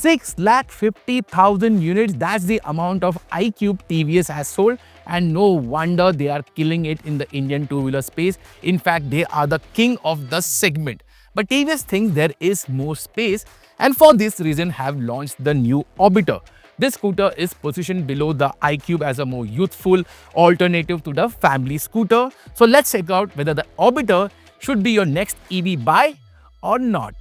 650,000 units, that's the amount of iQube TVS has sold, and no wonder they are killing it in the Indian two-wheeler space. In fact, they are the king of the segment. But TVS thinks there is more space, and for this reason have launched the new Orbiter. This scooter is positioned below the iQube as a more youthful alternative to the family scooter. So let's check out whether the Orbiter should be your next EV buy or not.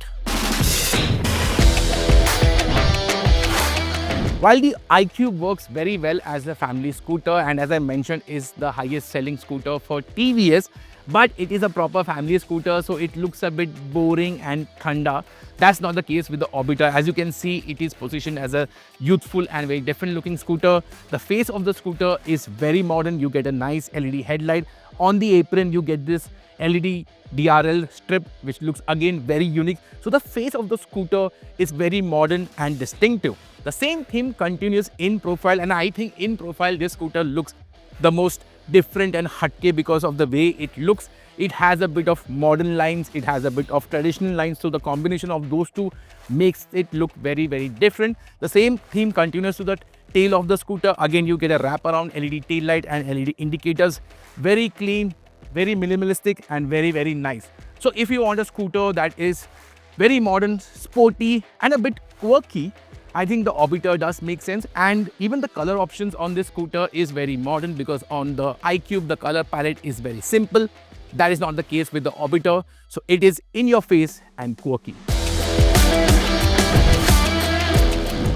While the iQube works very well as a family scooter and as I mentioned is the highest selling scooter for TVS, but it is a proper family scooter, so it looks a bit boring and thanda. That's not the case with the Orbiter. As you can see, it is positioned as a youthful and very different looking scooter. The face of the scooter is very modern. You get a nice LED headlight. On the apron, you get this LED DRL strip, which looks again very unique. So the face of the scooter is very modern and distinctive. The same theme continues in profile, and I think in profile, this scooter looks the most different and hatke because of the way it looks. It has a bit of modern lines, it has a bit of traditional lines, so the combination of those two makes it look very, very different. The same theme continues to the tail of the scooter. Again, you get a wraparound LED tail light and LED indicators. Very clean, very minimalistic and very, very nice. So if you want a scooter that is very modern, sporty and a bit quirky, I think the Orbiter does make sense, and even the color options on this scooter is very modern because on the iQube the color palette is very simple. That is not the case with the Orbiter, so it is in your face and quirky.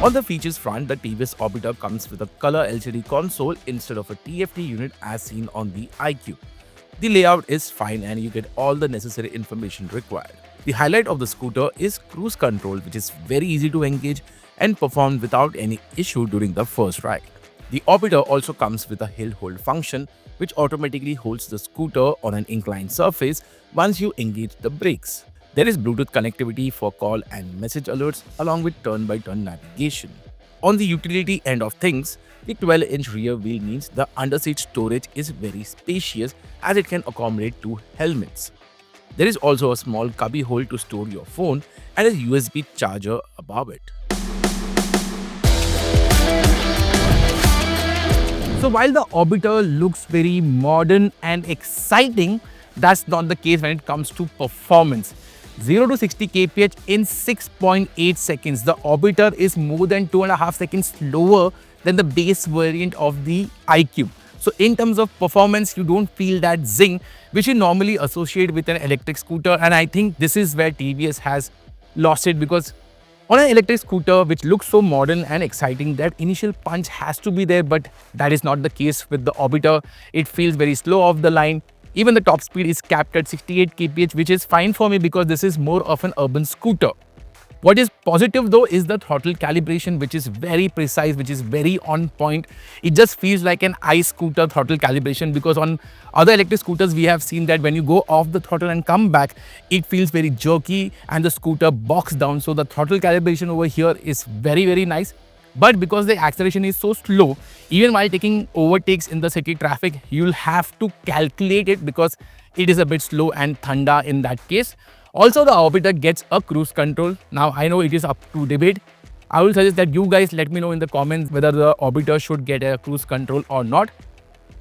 On the features front, the TVS Orbiter comes with a color LCD console instead of a TFT unit as seen on the iQube. The layout is fine and you get all the necessary information required. The highlight of the scooter is cruise control, which is very easy to engage and performed without any issue during the first ride. The Orbiter also comes with a hill hold function, which automatically holds the scooter on an inclined surface once you engage the brakes. There is Bluetooth connectivity for call and message alerts along with turn-by-turn navigation. On the utility end of things, the 12-inch rear wheel means the underseat storage is very spacious as it can accommodate 2 helmets. There is also a small cubby hole to store your phone and a USB charger above it. So while the Orbiter looks very modern and exciting, that's not the case when it comes to performance. 0 to 60 kph in 6.8 seconds. The Orbiter is more than 2.5 seconds slower than the base variant of the iQube. So in terms of performance, you don't feel that zing which you normally associate with an electric scooter, and I think this is where TVS has lost it, because on an electric scooter which looks so modern and exciting, that initial punch has to be there, but that is not the case with the Orbiter. It feels very slow off the line. Even the top speed is capped at 68 kph, which is fine for me because this is more of an urban scooter. What is positive though is the throttle calibration, which is very precise, which is very on point. It just feels like an scooter throttle calibration, because on other electric scooters we have seen that when you go off the throttle and come back, it feels very jerky and the scooter bogs down. So the throttle calibration over here is very, very nice. But because the acceleration is so slow, even while taking overtakes in the city traffic, you'll have to calculate it because it is a bit slow and thanda in that case. Also, the Orbiter gets a cruise control. Now, I know it is up to debate. I will suggest that you guys let me know in the comments whether the Orbiter should get a cruise control or not.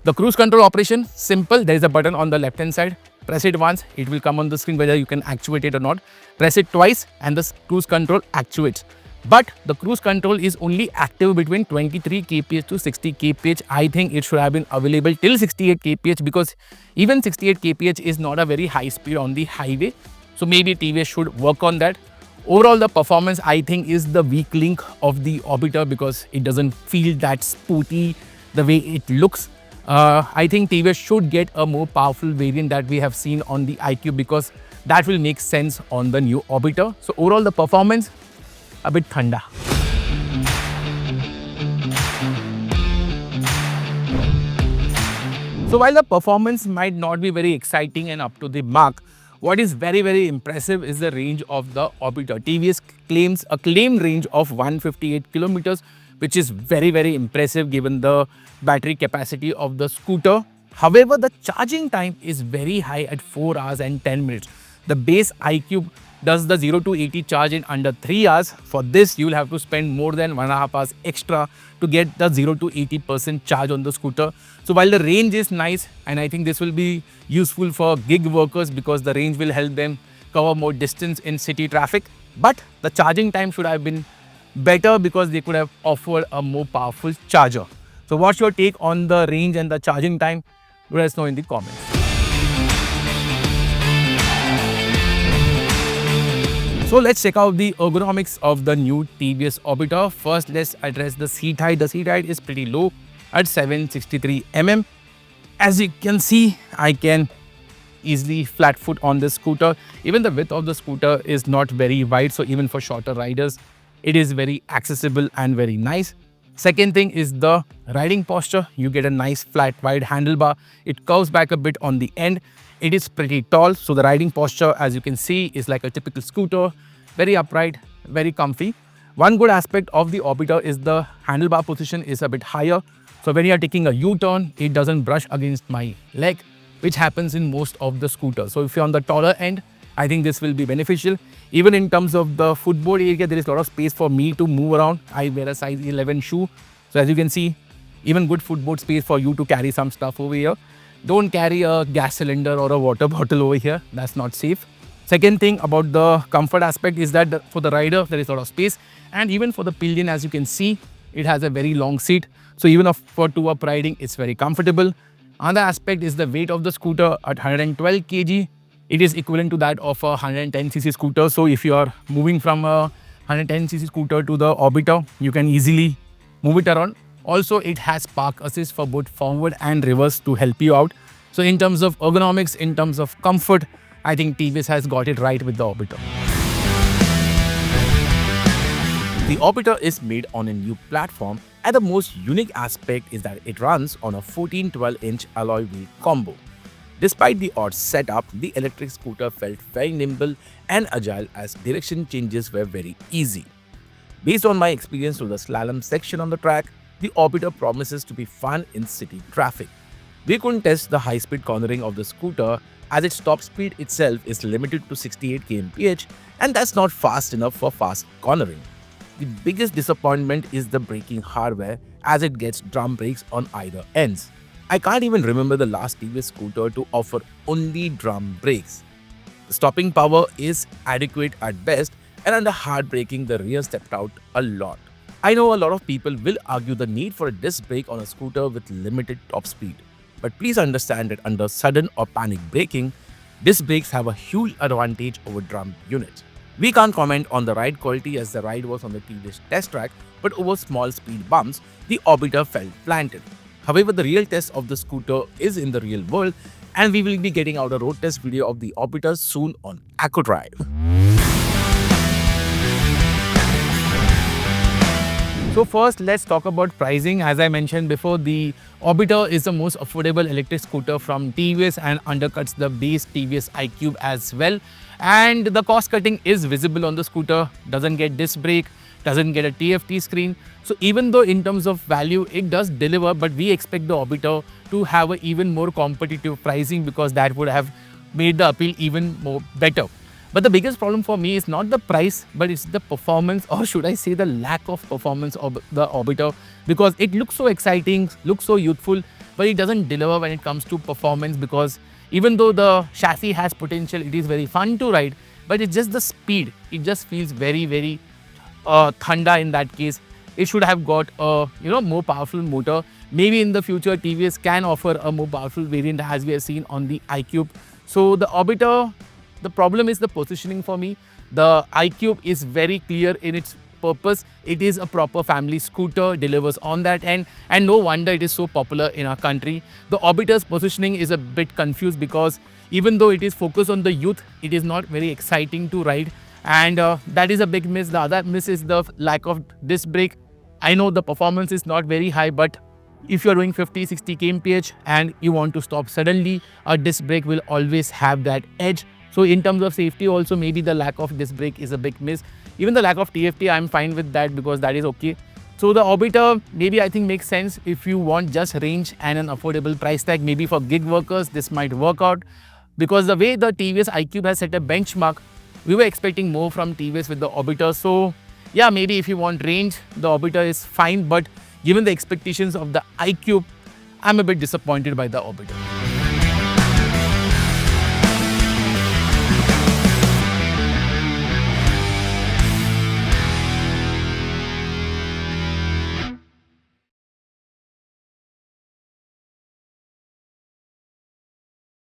The cruise control operation, simple. There is a button on the left hand side. Press it once, it will come on the screen whether you can actuate it or not. Press it twice and the cruise control actuates. But the cruise control is only active between 23 kph to 60 kph. I think it should have been available till 68 kph because even 68 kph is not a very high speed on the highway. So maybe TVS should work on that. Overall, the performance I think is the weak link of the Orbiter because it doesn't feel that sporty the way it looks. I think TVS should get a more powerful variant that we have seen on the iQube because that will make sense on the new Orbiter. So overall, the performance a bit thanda. So while the performance might not be very exciting and up to the mark, what is very, very impressive is the range of the Orbiter. TVS claims a claimed range of 158 kilometers, which is very, very impressive given the battery capacity of the scooter. However, the charging time is very high at 4 hours and 10 minutes. The base iQube does the 0 to 80 charge in under 3 hours. For this, you will have to spend more than 1.5 hours extra to get the 0 to 80% charge on the scooter. So while the range is nice, and I think this will be useful for gig workers because the range will help them cover more distance in city traffic, but the charging time should have been better because they could have offered a more powerful charger. So what's your take on the range and the charging time? Let us know in the comments. So let's check out the ergonomics of the new TVS Orbiter. First, let's address the seat height. The seat height is pretty low at 763 mm. As you can see, I can easily flat foot on this scooter. Even the width of the scooter is not very wide, so even for shorter riders, it is very accessible and very nice. Second thing is the riding posture. You get a nice flat wide handlebar. It curves back a bit on the end. It is pretty tall, so the riding posture, as you can see, is like a typical scooter. Very upright, very comfy. One good aspect of the Orbiter is the handlebar position is a bit higher. So when you are taking a U-turn, it doesn't brush against my leg, which happens in most of the scooters. So if you're on the taller end, I think this will be beneficial. Even in terms of the footboard area, there is a lot of space for me to move around. I wear a size 11 shoe. So as you can see, even good footboard space for you to carry some stuff over here. Don't carry a gas cylinder or a water bottle over here. That's not safe. Second thing about the comfort aspect is that for the rider, there is a lot of space. And even for the pillion, as you can see, it has a very long seat. So even for two-up riding, it's very comfortable. Another aspect is the weight of the scooter at 112 kg. It is equivalent to that of a 110cc scooter. So if you are moving from a 110cc scooter to the Orbiter, you can easily move it around. Also, it has park assist for both forward and reverse to help you out. So in terms of ergonomics, in terms of comfort, I think TVS has got it right with the Orbiter. The Orbiter is made on a new platform, and the most unique aspect is that it runs on a 14-12-inch alloy wheel combo. Despite the odd setup, the electric scooter felt very nimble and agile as direction changes were very easy. Based on my experience through the slalom section on the track, the Orbiter promises to be fun in city traffic. We couldn't test the high-speed cornering of the scooter as its top speed itself is limited to 68 kmph, and that's not fast enough for fast cornering. The biggest disappointment is the braking hardware as it gets drum brakes on either ends. I can't even remember the last TVS scooter to offer only drum brakes. The stopping power is adequate at best, and under hard braking, the rear stepped out a lot. I know a lot of people will argue the need for a disc brake on a scooter with limited top speed. But please understand that under sudden or panic braking, disc brakes have a huge advantage over drum units. We can't comment on the ride quality as the ride was on the TVS test track, but over small speed bumps, the Orbiter felt planted. However, the real test of the scooter is in the real world, and we will be getting out a road test video of the Orbiter soon on iQube. So first, let's talk about pricing. As I mentioned before, the Orbiter is the most affordable electric scooter from TVS and undercuts the base TVS iQube as well. And the cost cutting is visible on the scooter, doesn't get disc brake, doesn't get a TFT screen. So even though in terms of value, it does deliver, but we expect the Orbiter to have an even more competitive pricing because that would have made the appeal even more better. But the biggest problem for me is not the price, but it's the performance, or should I say the lack of performance of the Orbiter, because it looks so exciting, looks so youthful, but it doesn't deliver when it comes to performance, because even though the chassis has potential, it is very fun to ride, but it's just the speed. It just feels very, very thunder in that case. It should have got a more powerful motor. Maybe in the future, TVS can offer a more powerful variant as we have seen on the iQube. So the Orbiter, the problem is the positioning for me. The iQube is very clear in its purpose. It is a proper family scooter, delivers on that end, and no wonder it is so popular in our country. The Orbiter's positioning is a bit confused because even though it is focused on the youth, it is not very exciting to ride, and that is a big miss. The other miss is the lack of disc brake. I know the performance is not very high, but if you are doing 50-60 kmph and you want to stop suddenly, a disc brake will always have that edge. So in terms of safety also, maybe the lack of disc brake is a big miss. Even the lack of TFT, I'm fine with that because that is okay. So the Orbiter maybe I think makes sense if you want just range and an affordable price tag. Maybe for gig workers, this might work out because the way the TVS iQube has set a benchmark, We were expecting more from TVS with the Orbiter. So yeah, maybe if you want range, the Orbiter is fine. But given the expectations of the iQube, I'm a bit disappointed by the Orbiter.